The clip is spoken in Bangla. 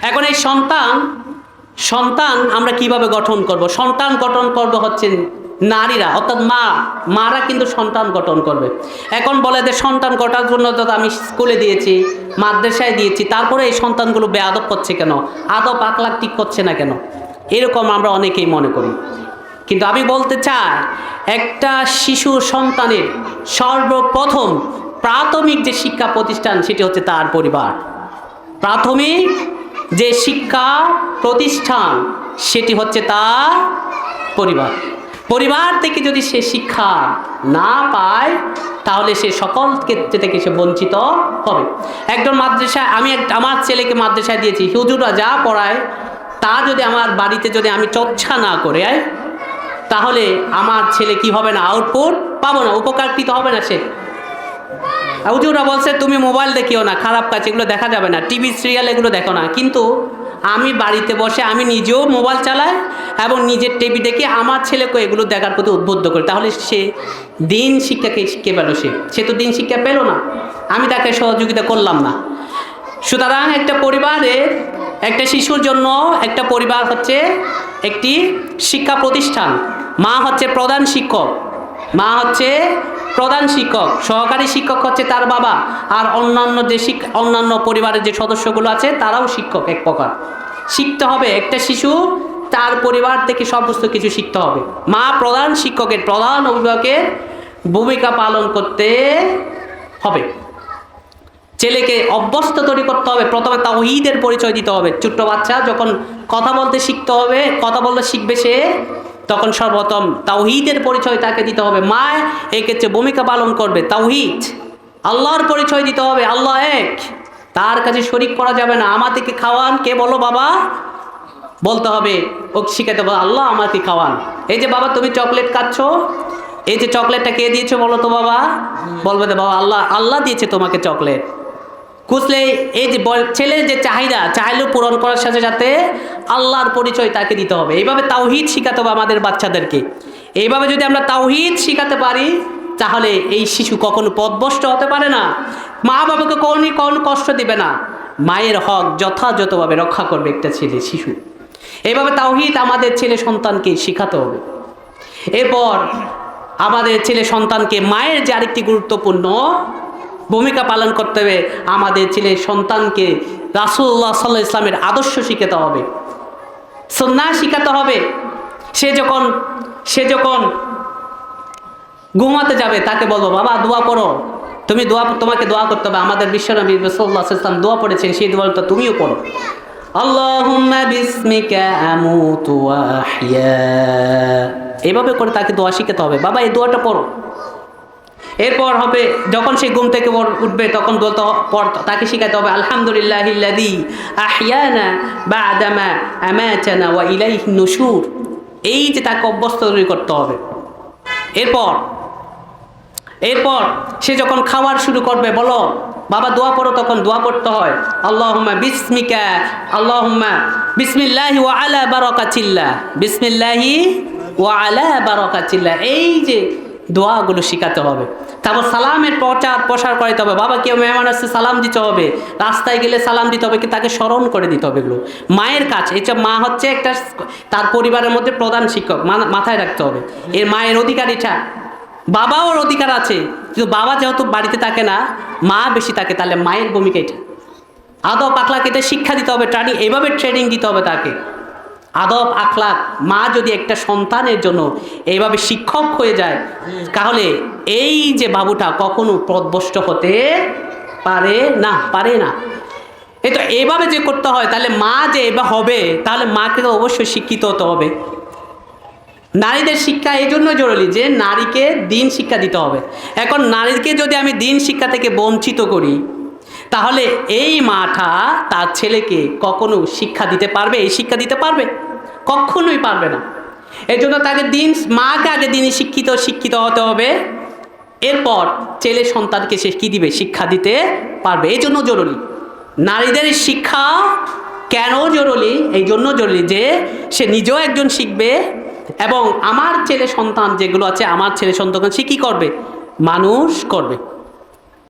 এখন এই সন্তান সন্তান আমরা কিভাবে গঠন করব? সন্তান গঠন করব হচ্ছে নারীরা, অর্থাৎ মারা কিন্তু সন্তান গঠন করবে। এখন বলে যে সন্তান গঠনের জন্য তো আমি স্কুলে দিয়েছি, মাদ্রাসায় দিয়েছি, তারপরে এই সন্তানগুলো বেয়াদব করছে কেন, আদব আখলাক ঠিক করছে না কেন, এরকম আমরা অনেকেই মনে করি। কিন্তু আমি বলতে চাই, একটা শিশু সন্তানের সর্বপ্রথম প্রাথমিক যে শিক্ষা প্রতিষ্ঠান সেটি হচ্ছে তার পরিবার। প্রাথমিক যে শিক্ষা প্রতিষ্ঠান সেটি হচ্ছে তার পরিবার। পরিবার থেকে যদি সে শিক্ষা না পায় তাহলে সে সকল ক্ষেত্রে থেকে সে বঞ্চিত হবে। একজন মাদ্রাসায় আমি আমার ছেলেকে মাদ্রাসায় দিয়েছি, হুজুররা যা পড়ায় তা যদি আমার বাড়িতে যদি আমি চর্চা না করে তাহলে আমার ছেলে কি হবে না, আউটপুট পাবো না, উপকারিত হবে না সে। হুজুররা বলছে তুমি মোবাইল দেখিও না, খারাপ কাজ এগুলো দেখা যাবে না, টিভি সিরিয়াল এগুলো দেখো না, কিন্তু আমি বাড়িতে বসে আমি নিজেও মোবাইল চালাই এবং নিজের টিভি দেখে আমার ছেলেকে এগুলো দেখার প্রতি উদ্বুদ্ধ করি, তাহলে সে দিন শিক্ষাকে শিখে পেল। সে তো দিন শিক্ষা পেল না, আমি তাকে সহযোগিতা করলাম না। সুতরাং একটা পরিবারের, একটা শিশুর জন্য একটা পরিবার হচ্ছে একটি শিক্ষা প্রতিষ্ঠান। মা হচ্ছে প্রধান শিক্ষক, মা হচ্ছে প্রধান শিক্ষক, সহকারী শিক্ষক হচ্ছে তার বাবা, আর অন্যান্য যে অন্যান্য পরিবারের যে সদস্যগুলো আছে তারাও শিক্ষক এক প্রকার। শিখতে হবে একটা শিশু তার পরিবার থেকে সমস্ত কিছু শিখতে হবে। মা প্রধান শিক্ষকের, প্রধান অভিভাবকের ভূমিকা পালন করতে হবে। ছেলেকে অভ্যস্ত তৈরি করতে হবে, প্রথমে তাওহীদের পরিচয় দিতে হবে। ছোট্ট বাচ্চা যখন কথা বলতে শিখতে হবে, কথা বলতে শিখবে সে, তখন সর্বপ্রথম তাওহীদের পরিচয় তাকে দিতে হবে। মা এক্ষেত্রে ভূমিকা পালন করবে তাওহীদ, আল্লাহর পরিচয় দিতে হবে, আল্লাহ এক, তার কাছে শরীক করা যাবে না। আমাদেরকে খাওয়ান কে বলো বাবা, বলতে হবে, ও শিখাতে হবে আল্লাহ আমাকে খাওয়ান। এই যে বাবা তুমি চকলেট খাচ্ছ, এই যে চকলেটটা কে দিয়েছে বলো তো বাবা, বলবে তো বাবা আল্লাহ, আল্লাহ দিয়েছে তোমাকে চকলেট। খুঁজলে এই যে ছেলের যে চাহিদা পূরণ করার সাথে সাথে আল্লাহর পরিচয় তাকে দিতে হবে। এইভাবে তাওহীদ শিখাতে হবে আমাদের বাচ্চাদেরকে। এইভাবে যদি আমরা তাওহীদ শিখাতে পারি তাহলে এই শিশু কখনো পথভ্রষ্ট হতে পারে না, মা বাবাকে কখনো কষ্ট দিবে না, মায়ের হক যথাযথভাবে রক্ষা করবে একটা ছেলে শিশু। এইভাবে তাওহীদ আমাদের ছেলে সন্তানকে শিখাতে হবে। এরপর আমাদের ছেলে সন্তানকে মায়ের যে আরেকটি গুরুত্বপূর্ণ ভূমিকা পালন করতে হবে, আমাদের ছেলে সন্তানকে রাসূলুল্লাহ সাল্লাল্লাহু আলাইহি ওয়াসাল্লামের আদর্শ শিখাতে হবে, সুন্নাহ শিখাতে হবে। সে যখন ঘুমাতে যাবে তাকে বলবো বাবা দোয়া পড়ো, তোমাকে দোয়া করতে হবে। আমাদের বিশ্বনবী সাল্লাল্লাহু আলাইহি ওয়াসাল্লাম দোয়া পড়েছেন, সেই দোয়াটা তুমিও পড়ো, আল্লাহুম্মা বিসমিকা আমুতু ওয়া আহইয়া। এভাবে করে তাকে দোয়া শিখাতে হবে, বাবা এই দোয়াটা পড়ো। এরপর হবে যখন সে ঘুম থেকে উঠবে তখন তাকে শিখাতে হবে আলহামদুলিল্লাহিল্লাযী আহইয়ানা বা'দামা আমাতানা ওয়া ইলাইহিন নুশুর। এই যে তাকে অভ্যস্ত করতে হবে। এরপর সে যখন খাওয়ার শুরু করবে বলো বাবা দোয়া পড়ো, তখন দোয়া পড়তে হয় আল্লাহুম্মা বিসমিল্লাহি ওয়া আলা বারাকাতিল্লাহ, বিসমিল্লাহি ওয়া আলা বারাকাতিল্লাহ। এই যে দোয়াগুলো শিখাতে হবে। তারপর সালামের প্রসার করাইতে হবে, বাবা কেউ মেহমান আসছে সালাম দিতে হবে, রাস্তায় গেলে সালাম দিতে হবে, তাকে স্মরণ করে দিতে হবে। এগুলো মায়ের কাজ। এটা মা হচ্ছে একটা তার পরিবারের মধ্যে প্রধান শিক্ষক, মাথায় রাখতে হবে। এর মায়ের অধিকার এটা, বাবাও অধিকার আছে, কিন্তু বাবা যেহেতু বাড়িতে থাকে না, মা বেশি থাকে, তাহলে মায়ের ভূমিকা এটা। আদব আখলাক এটা শিক্ষা দিতে হবে, এইভাবে ট্রেনিং দিতে হবে তাকে। আদব আখলাক মা যদি একটা সন্তানের জন্য এইভাবে শিক্ষক হয়ে যায় তাহলে এই যে বাবুটা কখনো পথভ্রষ্ট হতে পারে না। এই তো এইভাবে যে করতে হয়, তাহলে মা যে এবার হবে তাহলে মাকে তো অবশ্যই শিক্ষিত হতে হবে। নারীদের শিক্ষা এই জন্য জরুরি যে নারীকে দিন শিক্ষা দিতে হবে। এখন নারীকে যদি আমি দিন শিক্ষা থেকে বঞ্চিত করি তাহলে এই মাটা তার ছেলেকে কখনো শিক্ষা দিতে পারবে, এই শিক্ষা দিতে পারবে? কখনোই পারবে না। এই জন্য তাকে মাকে আগে দিনই শিক্ষিত হতে হবে, এরপর ছেলে সন্তানকে সে কী দিবে, শিক্ষা দিতে পারবে। এই জন্য জরুরি নারীদের শিক্ষা। কেন জরুরি? এই জন্য জরুরি যে সে নিজেও একজন শিখবে এবং আমার ছেলে সন্তান যেগুলো আছে, আমার ছেলে সন্তান সে কী করবে, মানুষ করবে।